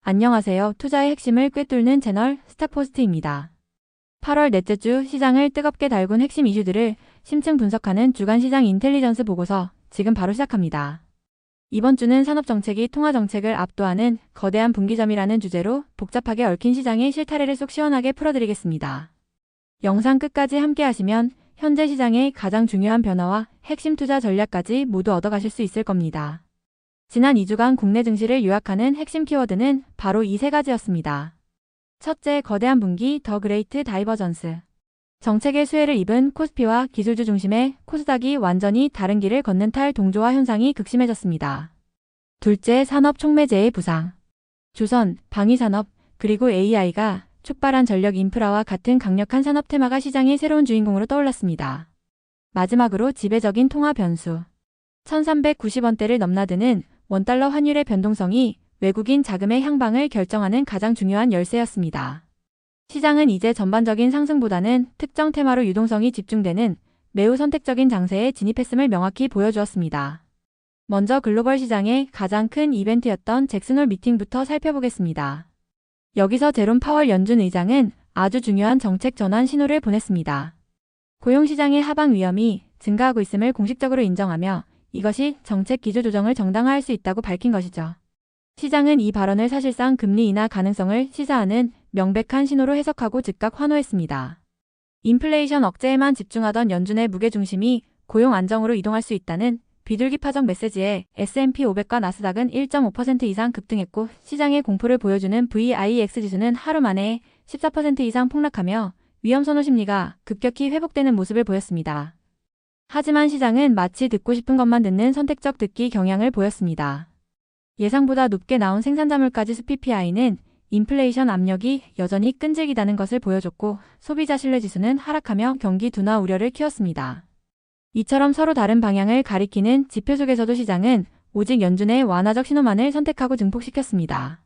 안녕하세요. 투자의 핵심을 꿰뚫는 채널 스탁포스트입니다. 8월 넷째 주 시장을 뜨겁게 달군 핵심 이슈들을 심층 분석하는 주간 시장 인텔리전스 보고서 지금 바로 시작합니다. 이번 주는 산업정책이 통화정책을 압도하는 거대한 분기점이라는 주제로 복잡하게 얽힌 시장의 실타래를 쏙 시원하게 풀어드리겠습니다. 영상 끝까지 함께 하시면 현재 시장의 가장 중요한 변화와 핵심 투자 전략까지 모두 얻어가실 수 있을 겁니다. 지난 2주간 국내 증시를 요약하는 핵심 키워드는 바로 이 세 가지였습니다. 첫째, 거대한 분기 더 그레이트 다이버전스. 정책의 수혜를 입은 코스피와 기술주 중심의 코스닥이 완전히 다른 길을 걷는 탈동조화 현상이 극심해졌습니다. 둘째, 산업 촉매제의 부상. 조선, 방위산업, 그리고 AI가 촉발한 전력 인프라와 같은 강력한 산업 테마가 시장의 새로운 주인공으로 떠올랐습니다. 마지막으로 지배적인 통화 변수. 1390원대를 넘나드는 원달러 환율의 변동성이 외국인 자금의 향방을 결정하는 가장 중요한 열쇠였습니다. 시장은 이제 전반적인 상승보다는 특정 테마로 유동성이 집중되는 매우 선택적인 장세에 진입했음을 명확히 보여주었습니다. 먼저 글로벌 시장의 가장 큰 이벤트였던 잭슨홀 미팅부터 살펴보겠습니다. 여기서 제롬 파월 연준 의장은 아주 중요한 정책 전환 신호를 보냈습니다. 고용시장의 하방 위험이 증가하고 있음을 공식적으로 인정하며 이것이 정책 기조 조정을 정당화할 수 있다고 밝힌 것이죠. 시장은 이 발언을 사실상 금리 인하 가능성을 시사하는 명백한 신호로 해석하고 즉각 환호했습니다. 인플레이션 억제에만 집중하던 연준의 무게중심이 고용 안정으로 이동할 수 있다는 비둘기파적 메시지에 S&P 500과 나스닥은 1.5% 이상 급등했고 시장의 공포를 보여주는 VIX 지수는 하루 만에 14% 이상 폭락하며 위험선호 심리가 급격히 회복되는 모습을 보였습니다. 하지만 시장은 마치 듣고 싶은 것만 듣는 선택적 듣기 경향을 보였습니다. 예상보다 높게 나온 생산자물가지 수 PPI는 인플레이션 압력이 여전히 끈질기다는 것을 보여줬고 소비자 신뢰지수는 하락하며 경기 둔화 우려를 키웠습니다. 이처럼 서로 다른 방향을 가리키는 지표 속에서도 시장은 오직 연준의 완화적 신호만을 선택하고 증폭시켰습니다.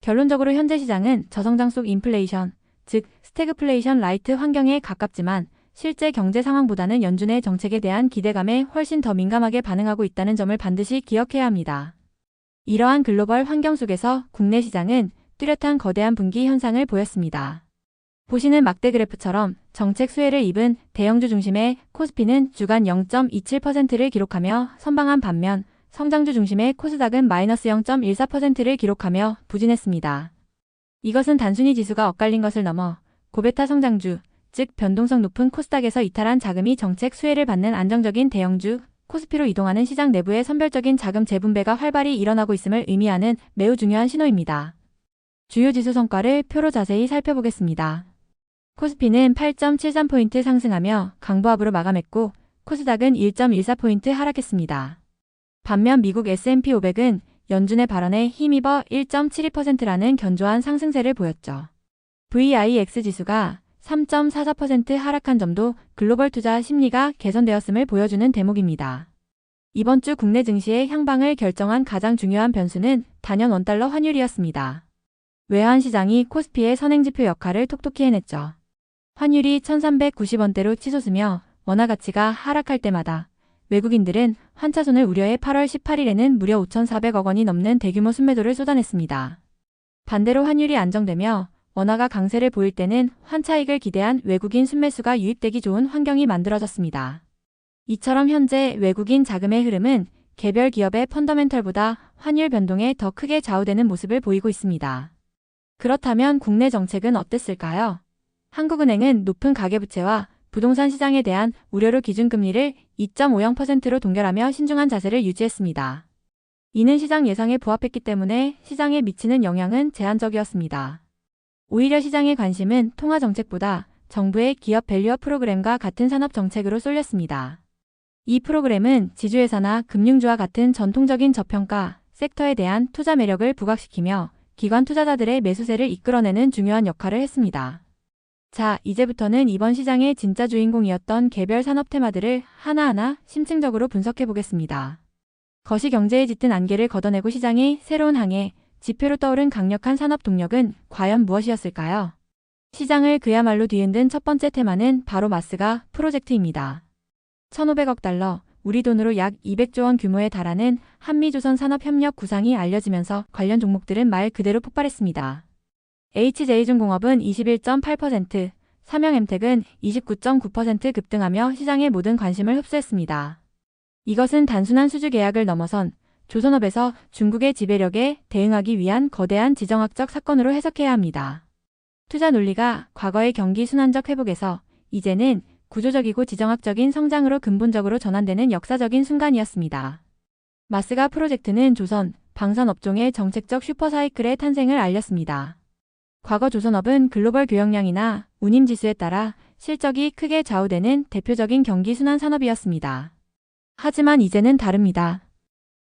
결론적으로 현재 시장은 저성장 속 인플레이션, 즉 스태그플레이션 라이트 환경에 가깝지만 실제 경제 상황보다는 연준의 정책에 대한 기대감에 훨씬 더 민감하게 반응하고 있다는 점을 반드시 기억해야 합니다. 이러한 글로벌 환경 속에서 국내 시장은 뚜렷한 거대한 분기 현상을 보였습니다. 보시는 막대 그래프처럼 정책 수혜를 입은 대형주 중심의 코스피는 주간 0.27%를 기록하며 선방한 반면 성장주 중심의 코스닥은 마이너스 0.14%를 기록하며 부진했습니다. 이것은 단순히 지수가 엇갈린 것을 넘어 고베타 성장주, 즉 변동성 높은 코스닥에서 이탈한 자금이 정책 수혜를 받는 안정적인 대형주 코스피로 이동하는 시장 내부의 선별적인 자금 재분배가 활발히 일어나고 있음을 의미하는 매우 중요한 신호입니다. 주요 지수 성과를 표로 자세히 살펴보겠습니다. 코스피는 8.73포인트 상승하며 강보합으로 마감했고 코스닥은 1.14포인트 하락했습니다. 반면 미국 S&P 500은 연준의 발언에 힘입어 1.72%라는 견조한 상승세를 보였죠. VIX 지수가 3.44% 하락한 점도 글로벌 투자 심리가 개선되었음을 보여주는 대목입니다. 이번 주 국내 증시의 향방을 결정한 가장 중요한 변수는 단연 원달러 환율이었습니다. 외환시장이 코스피의 선행지표 역할을 톡톡히 해냈죠. 환율이 1390원대로 치솟으며 원화 가치가 하락할 때마다 외국인들은 환차손을 우려해 8월 18일에는 무려 5,400억 원이 넘는 대규모 순매도를 쏟아냈습니다. 반대로 환율이 안정되며 원화가 강세를 보일 때는 환차익을 기대한 외국인 순매수가 유입되기 좋은 환경이 만들어졌습니다. 이처럼 현재 외국인 자금의 흐름은 개별 기업의 펀더멘털보다 환율 변동에 더 크게 좌우되는 모습을 보이고 있습니다. 그렇다면 국내 정책은 어땠을까요? 한국은행은 높은 가계부채와 부동산 시장에 대한 우려로 기준금리를 2.50%로 동결하며 신중한 자세를 유지했습니다. 이는 시장 예상에 부합했기 때문에 시장에 미치는 영향은 제한적이었습니다. 오히려 시장의 관심은 통화정책보다 정부의 기업 밸류업 프로그램과 같은 산업정책으로 쏠렸습니다. 이 프로그램은 지주회사나 금융주와 같은 전통적인 저평가 섹터에 대한 투자 매력을 부각시키며 기관 투자자들의 매수세를 이끌어내는 중요한 역할을 했습니다. 자, 이제부터는 이번 시장의 진짜 주인공이었던 개별 산업 테마들을 하나하나 심층적으로 분석해 보겠습니다. 거시경제에 짙은 안개를 걷어내고 시장의 새로운 항해, 지표로 떠오른 강력한 산업 동력은 과연 무엇이었을까요? 시장을 그야말로 뒤흔든 첫 번째 테마는 바로 마스가 프로젝트입니다. 1,500억 달러, 우리 돈으로 약 200조 원 규모에 달하는 한미조선 산업협력 구상이 알려지면서 관련 종목들은 말 그대로 폭발했습니다. HJ중공업은 21.8%, 삼형엠텍은 29.9% 급등하며 시장의 모든 관심을 흡수했습니다. 이것은 단순한 수주 계약을 넘어선 조선업에서 중국의 지배력에 대응하기 위한 거대한 지정학적 사건으로 해석해야 합니다. 투자 논리가 과거의 경기 순환적 회복에서 이제는 구조적이고 지정학적인 성장으로 근본적으로 전환되는 역사적인 순간이었습니다. 마스가 프로젝트는 조선, 방산 업종의 정책적 슈퍼사이클의 탄생을 알렸습니다. 과거 조선업은 글로벌 교역량이나 운임지수에 따라 실적이 크게 좌우되는 대표적인 경기 순환 산업이었습니다. 하지만 이제는 다릅니다.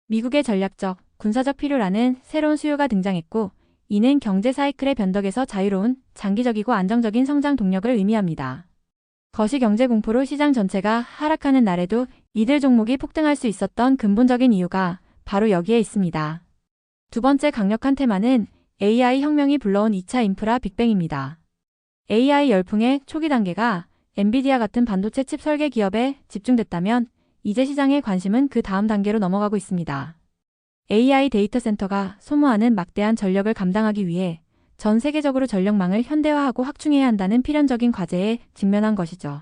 미국의 전략적, 군사적 필요라는 새로운 수요가 등장했고, 이는 경제 사이클의 변덕에서 자유로운, 장기적이고 안정적인 성장 동력을 의미합니다. 거시경제 공포로 시장 전체가 하락하는 날에도 이들 종목이 폭등할 수 있었던 근본적인 이유가 바로 여기에 있습니다. 두 번째 강력한 테마는 AI 혁명이 불러온 2차 인프라 빅뱅입니다. AI 열풍의 초기 단계가 엔비디아 같은 반도체 칩 설계 기업에 집중됐다면 이제 시장의 관심은 그 다음 단계로 넘어가고 있습니다. AI 데이터 센터가 소모하는 막대한 전력을 감당하기 위해 전 세계적으로 전력망을 현대화하고 확충해야 한다는 필연적인 과제에 직면한 것이죠.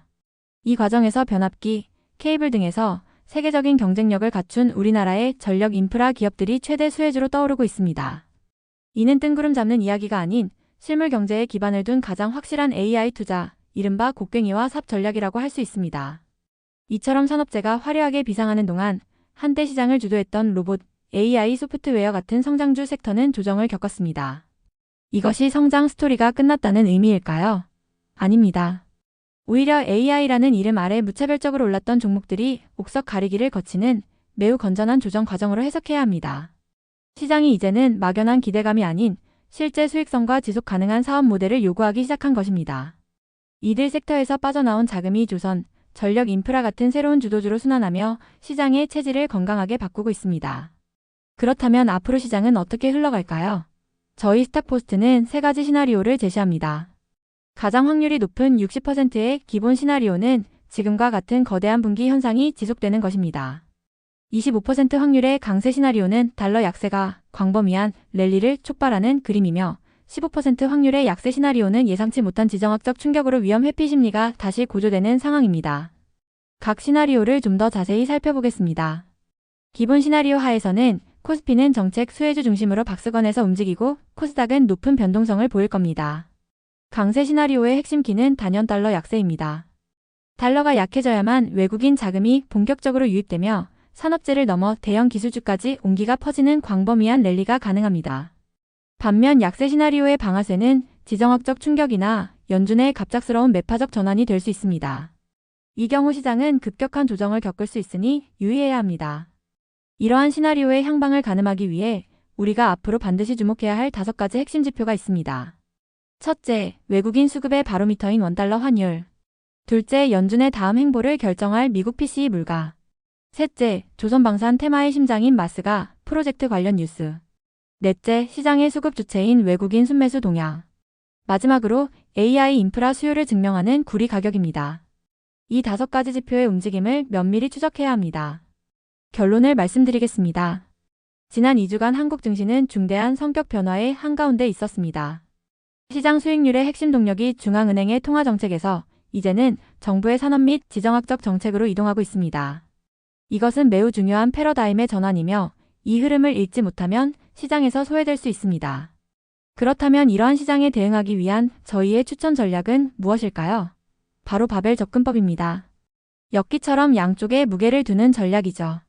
이 과정에서 변압기, 케이블 등에서 세계적인 경쟁력을 갖춘 우리나라의 전력 인프라 기업들이 최대 수혜주로 떠오르고 있습니다. 이는 뜬구름 잡는 이야기가 아닌 실물 경제에 기반을 둔 가장 확실한 AI 투자, 이른바 곡괭이와 삽 전략이라고 할 수 있습니다. 이처럼 산업재가 화려하게 비상하는 동안 한때 시장을 주도했던 로봇, AI 소프트웨어 같은 성장주 섹터는 조정을 겪었습니다. 이것이 성장 스토리가 끝났다는 의미일까요? 아닙니다. 오히려 AI라는 이름 아래 무차별적으로 올랐던 종목들이 옥석 가리기를 거치는 매우 건전한 조정 과정으로 해석해야 합니다. 시장이 이제는 막연한 기대감이 아닌 실제 수익성과 지속 가능한 사업 모델을 요구하기 시작한 것입니다. 이들 섹터에서 빠져나온 자금이 조선, 전력 인프라 같은 새로운 주도주로 순환하며 시장의 체질을 건강하게 바꾸고 있습니다. 그렇다면 앞으로 시장은 어떻게 흘러갈까요? 저희 스탁포스트는 세 가지 시나리오를 제시합니다. 가장 확률이 높은 60%의 기본 시나리오는 지금과 같은 거대한 분기 현상이 지속되는 것입니다. 25% 확률의 강세 시나리오는 달러 약세가 광범위한 랠리를 촉발하는 그림이며 15% 확률의 약세 시나리오는 예상치 못한 지정학적 충격으로 위험 회피 심리가 다시 고조되는 상황입니다. 각 시나리오를 좀 더 자세히 살펴보겠습니다. 기본 시나리오 하에서는 코스피는 정책 수혜주 중심으로 박스권에서 움직이고 코스닥은 높은 변동성을 보일 겁니다. 강세 시나리오의 핵심 키는 단연 달러 약세입니다. 달러가 약해져야만 외국인 자금이 본격적으로 유입되며 산업재를 넘어 대형 기술주까지 온기가 퍼지는 광범위한 랠리가 가능합니다. 반면 약세 시나리오의 방아쇠는 지정학적 충격이나 연준의 갑작스러운 매파적 전환이 될 수 있습니다. 이 경우 시장은 급격한 조정을 겪을 수 있으니 유의해야 합니다. 이러한 시나리오의 향방을 가늠하기 위해 우리가 앞으로 반드시 주목해야 할 5가지 핵심 지표가 있습니다. 첫째, 외국인 수급의 바로미터인 원달러 환율. 둘째, 연준의 다음 행보를 결정할 미국 PCE 물가. 셋째, 조선방산 테마의 심장인 마스가 프로젝트 관련 뉴스. 넷째, 시장의 수급 주체인 외국인 순매수 동향. 마지막으로 AI 인프라 수요를 증명하는 구리 가격입니다. 이 5가지 지표의 움직임을 면밀히 추적해야 합니다. 결론을 말씀드리겠습니다. 지난 2주간 한국 증시는 중대한 성격 변화의 한가운데 있었습니다. 시장 수익률의 핵심 동력이 중앙은행의 통화정책에서 이제는 정부의 산업 및 지정학적 정책으로 이동하고 있습니다. 이것은 매우 중요한 패러다임의 전환이며 이 흐름을 읽지 못하면 시장에서 소외될 수 있습니다. 그렇다면 이러한 시장에 대응하기 위한 저희의 추천 전략은 무엇일까요? 바로 바벨 접근법입니다. 역기처럼 양쪽에 무게를 두는 전략이죠.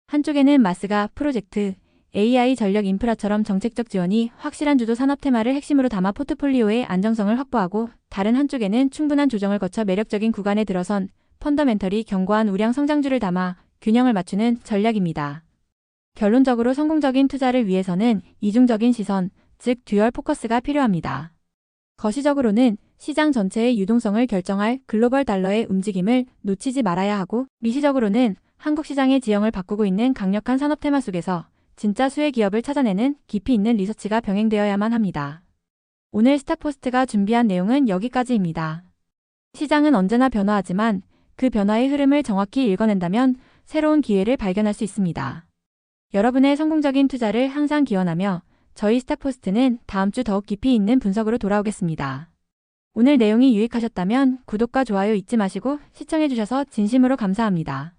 한쪽에는 마스가 프로젝트, AI 전력 인프라처럼 정책적 지원이 확실한 주도 산업 테마를 핵심으로 담아 포트폴리오의 안정성을 확보하고 다른 한쪽에는 충분한 조정을 거쳐 매력적인 구간에 들어선 펀더멘털이 견고한 우량 성장주를 담아 균형을 맞추는 전략입니다. 결론적으로 성공적인 투자를 위해서는 이중적인 시선, 즉 듀얼 포커스가 필요합니다. 거시적으로는 시장 전체의 유동성을 결정할 글로벌 달러의 움직임을 놓치지 말아야 하고 미시적으로는 한국 시장의 지형을 바꾸고 있는 강력한 산업 테마 속에서 진짜 수혜 기업을 찾아내는 깊이 있는 리서치가 병행되어야만 합니다. 오늘 스탁포스트가 준비한 내용은 여기까지입니다. 시장은 언제나 변화하지만 그 변화의 흐름을 정확히 읽어낸다면 새로운 기회를 발견할 수 있습니다. 여러분의 성공적인 투자를 항상 기원하며 저희 스탁포스트는 다음 주 더욱 깊이 있는 분석으로 돌아오겠습니다. 오늘 내용이 유익하셨다면 구독과 좋아요 잊지 마시고 시청해주셔서 진심으로 감사합니다.